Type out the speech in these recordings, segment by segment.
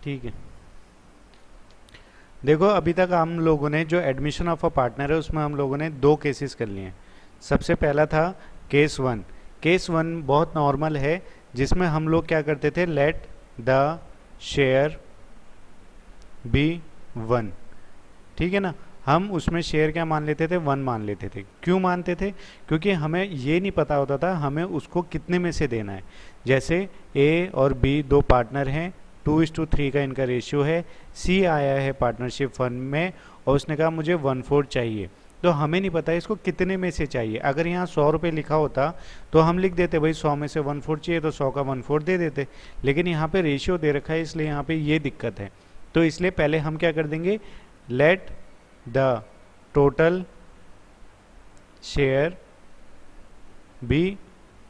ठीक है, देखो अभी तक हम लोगों ने जो एडमिशन ऑफ अ पार्टनर है उसमें हम लोगों ने दो केसेस कर लिए हैं। सबसे पहला था केस वन। केस वन बहुत नॉर्मल है, जिसमें हम लोग क्या करते थे, let the share be one. ठीक है ना, हम उसमें शेयर क्या मान लेते थे, वन मान लेते थे। क्यों मानते थे? क्योंकि हमें ये नहीं पता होता था हमें उसको कितने में से देना है। जैसे ए और बी दो पार्टनर हैं, 2:3 का इनका रेशियो है। सी आया है पार्टनरशिप फंड में और उसने कहा मुझे 1/4 चाहिए, तो हमें नहीं पता इसको कितने में से चाहिए। अगर यहाँ 100 रुपये लिखा होता तो हम लिख देते भाई 100 में से 1/4 चाहिए, तो 100 का 1/4 दे देते। लेकिन यहाँ पे रेशियो दे रखा है, इसलिए यहाँ पे ये दिक्कत है। तो इसलिए पहले हम क्या कर देंगे, let the total share be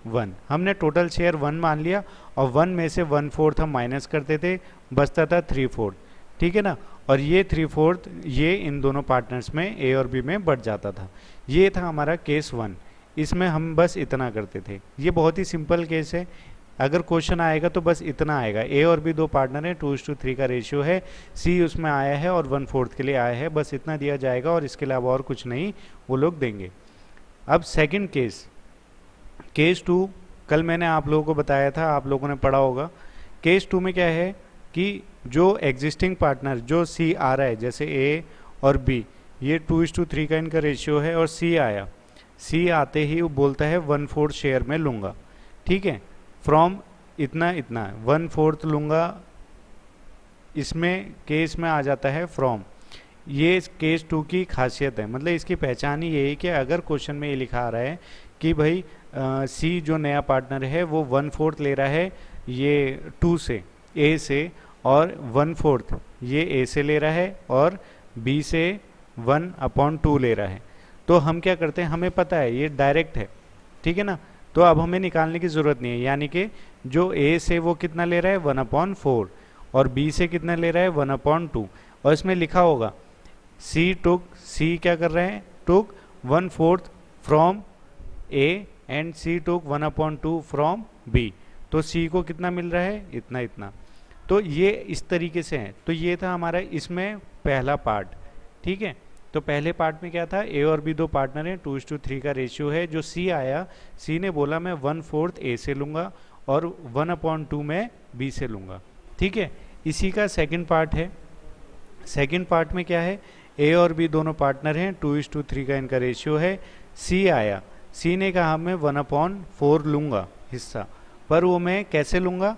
one. हमने टोटल शेयर वन मान लिया और वन में से 1/4 हम माइनस करते थे, बचता था 3/4। ठीक है ना, और ये 3/4 ये इन दोनों पार्टनर्स में ए और बी में बढ़ जाता था। ये था हमारा केस वन। इसमें हम बस इतना करते थे। ये बहुत ही सिंपल केस है। अगर क्वेश्चन आएगा तो बस इतना आएगा, ए और बी दो पार्टनर है, 2:3 का रेशियो है, सी उसमें आया है और 1/4 के लिए आया है, बस इतना दिया जाएगा और इसके अलावा और कुछ नहीं वो लोग देंगे। अब सेकंड केस, केस टू, कल मैंने आप लोगों को बताया था, आप लोगों ने पढ़ा होगा। केस टू में क्या है कि जो एग्जिस्टिंग पार्टनर जो सी आ रहा है, जैसे ए और बी, ये 2:3 का इनका रेशियो है और सी आया। सी आते ही वो बोलता है 1/4 शेयर में लूँगा। ठीक है, फ्रॉम इतना इतना 1/4 लूँगा, इसमें केस में आ जाता है फ्रॉम। ये केस टू की खासियत है, मतलब इसकी पहचान ही यही कि अगर क्वेश्चन में ये लिखा आ रहा है कि भाई सी जो नया पार्टनर है वो 1/4 ले रहा है ये 2 से, ए से, और 1/4 ये ए से ले रहा है और बी से 1/2 ले रहा है, तो हम क्या करते हैं, हमें पता है ये डायरेक्ट है। ठीक है ना, तो अब हमें निकालने की ज़रूरत नहीं है। यानी कि जो ए से वो कितना ले रहा है 1/4 और बी से कितना ले रहा है 1/2, और इसमें लिखा होगा सी क्या कर रहे हैं, took 1/4 from A and C took 1/2 from B, तो सी को कितना मिल रहा है, इतना इतना। तो ये इस तरीके से है। तो ये था हमारा इसमें पहला पार्ट। ठीक है, तो पहले पार्ट में क्या था, ए और बी दो पार्टनर हैं, 2:3 का रेशियो है। जो सी आया, सी ने बोला मैं 1/4 ए से लूँगा और 1/2 में बी से लूँगा। ठीक है, इसी का सेकंड पार्ट है। सेकंड पार्ट में क्या है, ए और बी दोनों पार्टनर हैं, 2:3 का इनका रेशियो है। सी आया, सी ने कहा मैं 1/4 लूँगा हिस्सा, पर वो मैं कैसे लूँगा,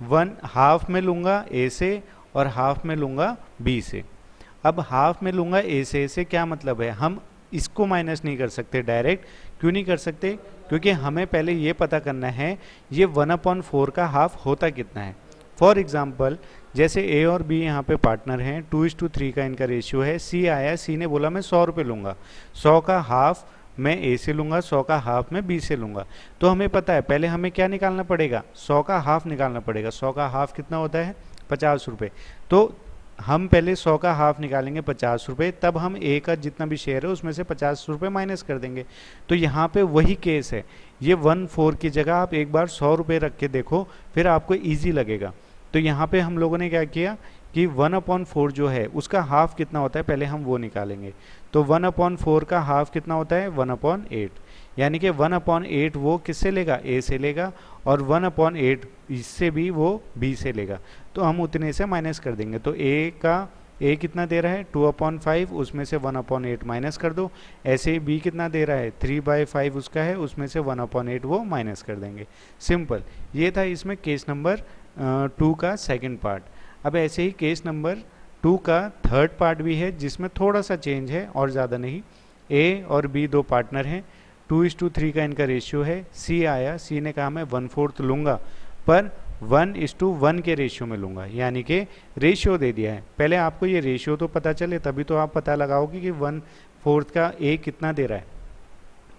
1/2 में लूँगा ए से और हाफ में लूँगा बी से। अब हाफ में लूँगा ए से क्या मतलब है, हम इसको माइनस नहीं कर सकते डायरेक्ट। क्यों नहीं कर सकते? क्योंकि हमें पहले ये पता करना है ये 1/4 का हाफ होता कितना है। फॉर एग्जाम्पल, जैसे ए और बी यहाँ पे पार्टनर हैं, 2:3 का इनका रेशियो है। सी आया, सी ने बोला मैं 100 रुपये लूँगा, 100 का हाफ मैं ए से लूँगा, 100 का हाफ मैं बी से लूँगा। तो हमें पता है पहले हमें क्या निकालना पड़ेगा, 100 का हाफ निकालना पड़ेगा। 100 का हाफ कितना होता है, 50 रुपये। तो हम पहले 100 का हाफ निकालेंगे 50 रुपये, तब हम ए का जितना भी शेयर है उसमें से 50 रुपये माइनस कर देंगे। तो यहाँ पे वही केस है, ये 1/4 की जगह आप एक बार 100 रुपये रख के देखो, फिर आपको ईजी लगेगा। तो यहाँ पे हम लोगों ने क्या किया कि 1/4 जो है उसका हाफ कितना होता है पहले हम वो निकालेंगे। तो 1/4 का हाफ कितना होता है 1/8, यानी कि 1/8 वो किससे लेगा, ए से लेगा, और 1/8 इससे भी वो बी से लेगा। तो हम उतने से माइनस कर देंगे। तो ए कितना दे रहा है 2/5, उसमें से 1/8 माइनस कर दो। ऐसे ही बी कितना दे रहा है 3/5 उसका है, उसमें से 1/8 वो माइनस कर देंगे। सिंपल, ये था इसमें केस नंबर 2 का सेकंड पार्ट। अब ऐसे ही केस नंबर 2 का थर्ड पार्ट भी है, जिसमें थोड़ा सा चेंज है और ज़्यादा नहीं। ए और बी दो पार्टनर हैं, 2:3 का इनका रेशियो है। सी आया, सी ने कहा मैं 1/4 लूँगा, पर 1:1 के रेशियो में लूँगा, यानी कि रेशियो दे दिया है। पहले आपको ये रेशियो तो पता चले तभी तो आप पता लगाओगे कि 1/4 का ए कितना दे रहा है।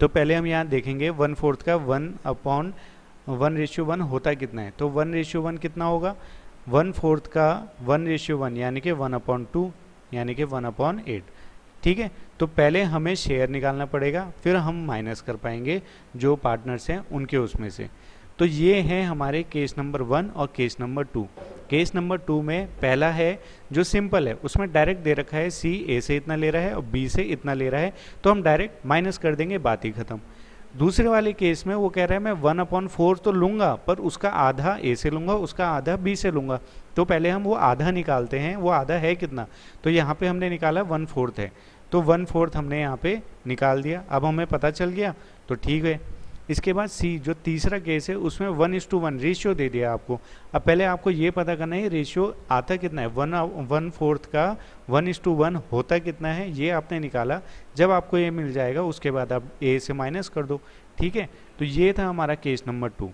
तो पहले हम यहाँ देखेंगे 1/4 का 1/1 होता कितना है। तो 1:1 कितना होगा, 1/4 का 1:1 यानी कि 1/2 यानी कि 1/8। ठीक है, तो पहले हमें शेयर निकालना पड़ेगा, फिर हम माइनस कर पाएंगे जो पार्टनर्स हैं उनके उसमें से। तो ये हैं हमारे केस नंबर 1 और केस नंबर 2। केस नंबर 2 में पहला है जो सिंपल है, उसमें डायरेक्ट दे रखा है सी ए से इतना ले रहा है और बी से इतना ले रहा है, तो हम डायरेक्ट माइनस कर देंगे, बात ही खत्म। दूसरे वाले केस में वो कह रहा है मैं 1/4 तो लूंगा, पर उसका आधा ए से लूंगा, उसका आधा बी से लूंगा। तो पहले हम वो आधा निकालते हैं, वो आधा है कितना, तो यहाँ पे हमने निकाला 1/4 है, तो 1/4 हमने यहाँ पे निकाल दिया। अब हमें पता चल गया तो ठीक है। इसके बाद सी जो तीसरा केस है उसमें 1:1 रेशियो दे दिया आपको। अब पहले आपको ये पता करना है रेशियो आता कितना है, 1/4 का 1:1 होता कितना है, ये आपने निकाला। जब आपको ये मिल जाएगा उसके बाद आप ए से माइनस कर दो, ठीक है। तो ये था हमारा केस नंबर 2।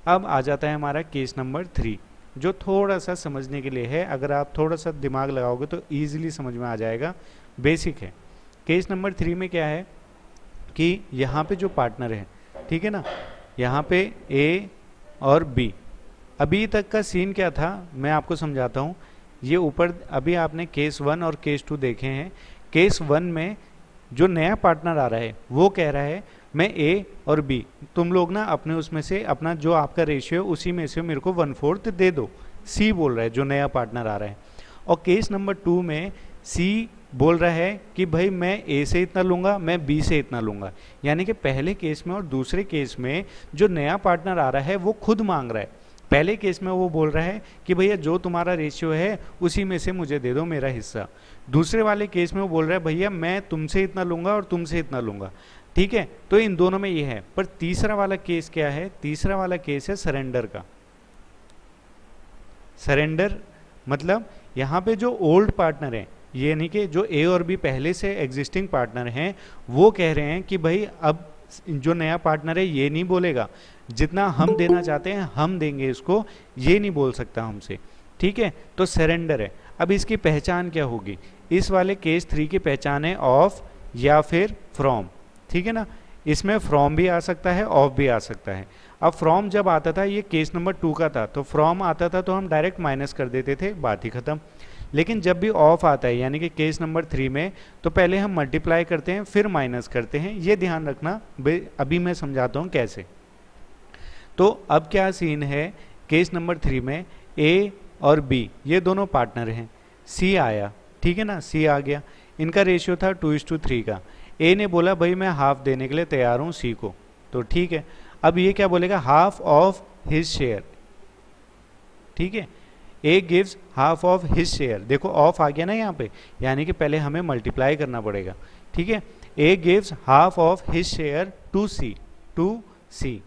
अब आ जाता है हमारा केस नंबर 3, जो थोड़ा सा समझने के लिए है, अगर आप थोड़ा सा दिमाग लगाओगे तो ईजिली समझ में आ जाएगा, बेसिक है। केस नंबर 3 में क्या है कि यहाँ पे जो पार्टनर है, ठीक है ना, यहाँ पे ए और बी, अभी तक का सीन क्या था मैं आपको समझाता हूँ। ये ऊपर अभी आपने केस 1 और केस 2 देखे हैं। केस 1 में जो नया पार्टनर आ रहा है वो कह रहा है मैं ए और बी, तुम लोग ना अपने उसमें से अपना जो आपका रेशियो है उसी में से मेरे को 1/4 दे दो, सी बोल रहा है जो नया पार्टनर आ रहा है। और केस नंबर 2 में सी बोल रहा है कि भाई मैं ए से इतना लूंगा, मैं बी से इतना लूंगा। यानी कि पहले केस में और दूसरे केस में जो नया पार्टनर आ रहा है वो खुद मांग रहा है। पहले केस में वो बोल रहा है कि भैया जो तुम्हारा रेशियो है उसी में से मुझे दे दो मेरा हिस्सा। दूसरे वाले केस में वो बोल रहा है भैया मैं तुमसे इतना लूंगा और तुमसे इतना लूंगा, ठीक है। तो इन दोनों में ये है। पर तीसरा वाला केस क्या है, तीसरा वाला केस है सरेंडर का। सरेंडर मतलब यहाँ पे जो ओल्ड पार्टनर है, ये नहीं कि जो ए और बी पहले से एग्जिस्टिंग पार्टनर हैं, वो कह रहे हैं कि भाई अब जो नया पार्टनर है ये नहीं बोलेगा, जितना हम देना चाहते हैं हम देंगे इसको, ये नहीं बोल सकता हमसे, ठीक है। तो सरेंडर है। अब इसकी पहचान क्या होगी, इस वाले केस 3 की पहचान है ऑफ या फिर फ्रॉम, ठीक है ना। इसमें फ्रॉम भी आ सकता है, ऑफ भी आ सकता है। अब फ्रॉम जब आता था, ये केस नंबर 2 का था, तो फ्रॉम आता था तो हम डायरेक्ट माइनस कर देते थे, बात ही खत्म। लेकिन जब भी ऑफ आता है यानी कि केस नंबर 3 में, तो पहले हम मल्टीप्लाई करते हैं फिर माइनस करते हैं, ये ध्यान रखना। अभी मैं समझाता हूँ कैसे। तो अब क्या सीन है, केस नंबर 3 में ए और बी ये दोनों पार्टनर हैं, सी आया, ठीक है ना, सी आ गया। इनका रेशियो था 2:3 का। ए ने बोला भाई मैं हाफ देने के लिए तैयार हूँ सी को, तो ठीक है। अब ये क्या बोलेगा, हाफ ऑफ हिज शेयर, ठीक है। A gives half of his share, देखो ऑफ आ गया ना यहाँ पे, यानी कि पहले हमें मल्टीप्लाई करना पड़ेगा, ठीक है। A gives half of his share to C.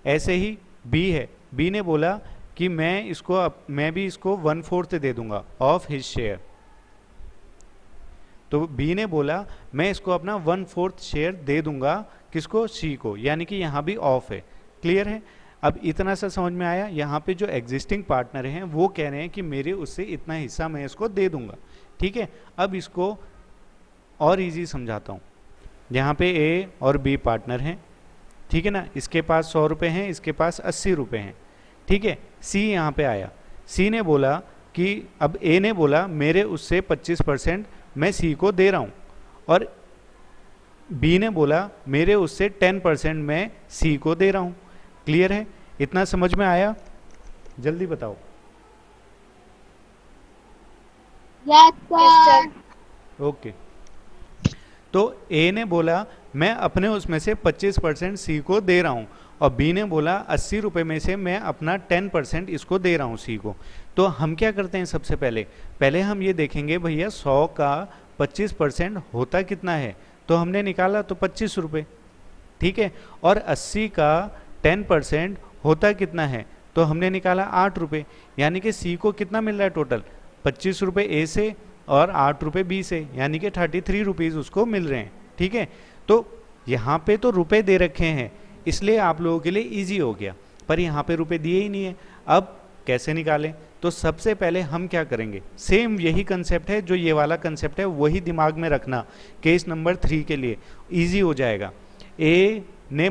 ऐसे ही बी है, बी ने बोला कि मैं भी इसको 1/4 दे दूंगा ऑफ हिज शेयर। तो बी ने बोला मैं इसको अपना 1/4 शेयर दे दूंगा, किसको, सी को, यानी कि यहाँ भी ऑफ है। क्लियर है। अब इतना सा समझ में आया। यहाँ पे जो एग्जिस्टिंग पार्टनर हैं वो कह रहे हैं कि मेरे उससे इतना हिस्सा मैं इसको दे दूंगा, ठीक है। अब इसको और इजी समझाता हूँ। यहाँ पे ए और बी पार्टनर हैं, ठीक है ना, इसके पास 100 रुपये हैं, इसके पास 80 रुपये हैं, ठीक है। सी यहाँ पे आया, सी ने बोला कि अब ए ने बोला मेरे उससे 25% मैं सी को दे रहा हूँ, और बी ने बोला मेरे उससे 10% मैं सी को दे रहा हूँ। क्लियर है, इतना समझ में आया, जल्दी बताओ। Yes sir. ओके, तो ए ने बोला मैं अपने उसमें से 25% सी को दे रहा हूँ, और बी ने बोला 80 रुपये में से मैं अपना 10% इसको दे रहा हूँ सी को। तो हम क्या करते हैं, सबसे पहले हम ये देखेंगे भैया 100 का 25% होता कितना है, तो हमने निकाला तो 25 रुपये, ठीक है। और 80 का 10% होता कितना है, तो हमने निकाला 8 रुपये, यानी कि सी को कितना मिल रहा है टोटल, 25 रुपये ए से और 8 रुपये बी से, यानी कि 33 रुपीज़ उसको मिल रहे हैं, ठीक है। तो यहाँ पे तो रुपए दे रखे हैं इसलिए आप लोगों के लिए इजी हो गया, पर यहाँ पे रुपए दिए ही नहीं है। अब कैसे निकालें, तो सबसे पहले हम क्या करेंगे, सेम यही कंसेप्ट है जो ये वाला कंसेप्ट है, वही दिमाग में रखना केस नंबर 3 के लिए, इजी हो जाएगा। ए ने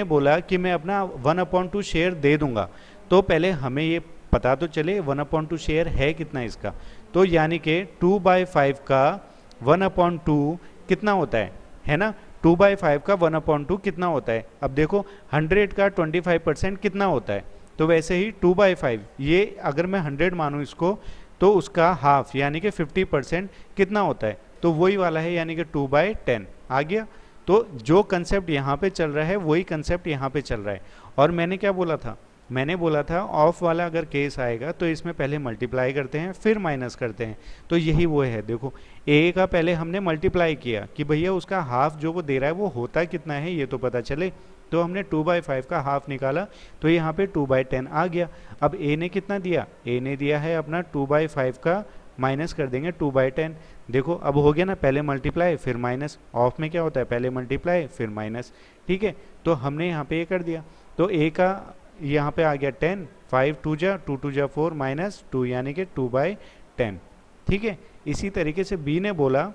बोला कि मैं अपना 1/2 शेयर दे दूंगा, तो पहले हमें ये पता तो चले 1/2 शेयर है कितना इसका, तो यानी कि 2/5 का 1/2 कितना होता है ना, 2/5 का 1/2 कितना होता है। अब देखो 100 का 25% कितना होता है, तो वैसे ही 2/5 ये अगर मैं 100 मानूँ इसको, तो उसका हाफ यानी कि 50% कितना होता है, तो वही वाला है यानी कि 2/10 आ गया। तो जो कंसेप्ट यहाँ पे चल रहा है वही कंसेप्ट यहाँ पे चल रहा है। और मैंने क्या बोला था, मैंने बोला था ऑफ वाला अगर केस आएगा तो इसमें पहले मल्टीप्लाई करते हैं फिर माइनस करते हैं, तो यही वो है। देखो ए का पहले हमने मल्टीप्लाई किया कि भैया उसका हाफ जो वो दे रहा है वो होता कितना है ये तो पता चले, तो हमने 2/5 का हाफ निकाला, तो यहाँ पे 2/10 आ गया। अब ए ने कितना दिया, ए ने दिया है अपना 2/5 का माइनस कर देंगे 2/10। देखो अब हो गया ना, पहले मल्टीप्लाई फिर माइनस, ऑफ में क्या होता है पहले मल्टीप्लाई फिर माइनस, ठीक है। तो हमने यहाँ पे ये कर दिया, तो ए का यहाँ पे आ गया 10, 5 2 जा 2 2 जा 4 -2 यानी कि 2/10, ठीक है। इसी तरीके से बी ने बोला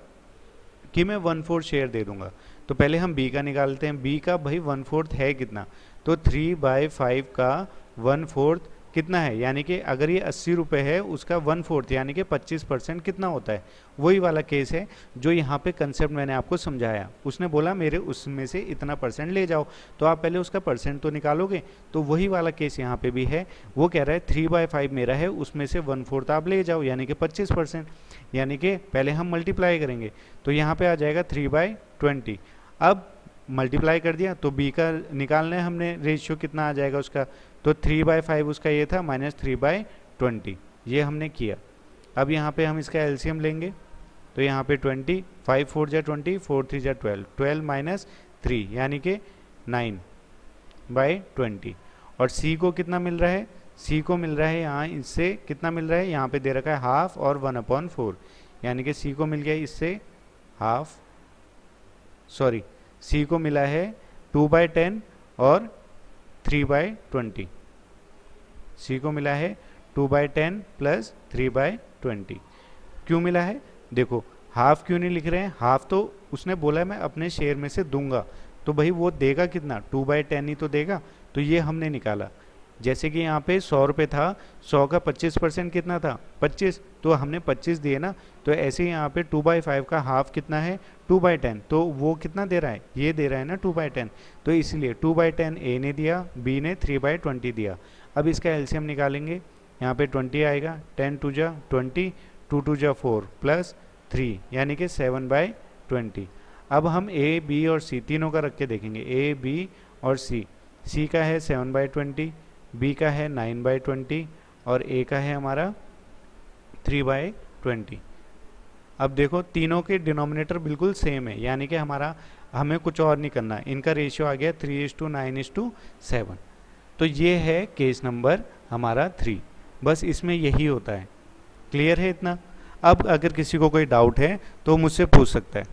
कि मैं 1/4 शेयर दे दूंगा, तो पहले हम बी का निकालते हैं। बी का भाई 1/4 है कितना, तो 3/5 का 1/4 कितना है, यानी कि अगर ये 80 रुपये है उसका 1/4 यानी कि 25% कितना होता है। वही वाला केस है जो यहाँ पे कंसेप्ट मैंने आपको समझाया। उसने बोला मेरे उसमें से इतना परसेंट ले जाओ, तो आप पहले उसका परसेंट तो निकालोगे, तो वही वाला केस यहाँ पे भी है। वो कह रहा है 3/5 मेरा है, उसमें से 1/4 आप ले जाओ यानी कि 25%, यानी कि पहले हम मल्टीप्लाई करेंगे, तो यहाँ पे आ जाएगा 3/20। अब मल्टीप्लाई कर दिया तो बी का निकालना है हमने रेशियो कितना आ जाएगा उसका, तो 3/5 उसका ये था -3/20, ये हमने किया। अब यहाँ पे हम इसका एलसीएम लेंगे, तो यहाँ पे 20, 5 4 जा 20, 4 3 जा 12, 12 -3 यानी कि 9/20। और सी को कितना मिल रहा है, सी को मिल रहा है यहाँ इससे कितना मिल रहा है, यहाँ पे दे रखा है हाफ और 1/4, यानी कि सी को मिल गया इससे हाफ, सॉरी सी को मिला है 2/10 और 3/20, सी को मिला है 2/10 प्लस 3/20। क्यों मिला है, देखो हाफ क्यों नहीं लिख रहे हैं, हाफ तो उसने बोला है मैं अपने शेयर में से दूंगा, तो भाई वो देगा कितना 2/10 ही तो देगा, तो ये हमने निकाला। जैसे कि यहाँ पे 100 रुपये था, 100 का 25% कितना था 25, तो हमने 25 दिए ना, तो ऐसे ही यहाँ पे 2/5 का हाफ कितना है 2/10, तो वो कितना दे रहा है, ये दे रहा है ना 2/10, तो इसलिए 2/10 ए ने दिया, बी ने 3/20 दिया। अब इसका एलसीएम निकालेंगे, यहाँ पे 20 आएगा, 10 2 जा 20, 2 2 जा 4 प्लस 3 यानी कि 7/20। अब हम ए बी और सी तीनों का रख के देखेंगे, ए बी और सी, सी का है 7/20, बी का है 9/20 और ए का है हमारा 3/20। अब देखो तीनों के डिनोमिनेटर बिल्कुल सेम है, यानी कि हमें कुछ और नहीं करना, इनका रेशियो आ गया 3:9:7। तो ये है केस नंबर हमारा 3, बस इसमें यही होता है। क्लियर है इतना। अब अगर किसी को कोई डाउट है तो मुझसे पूछ सकता है।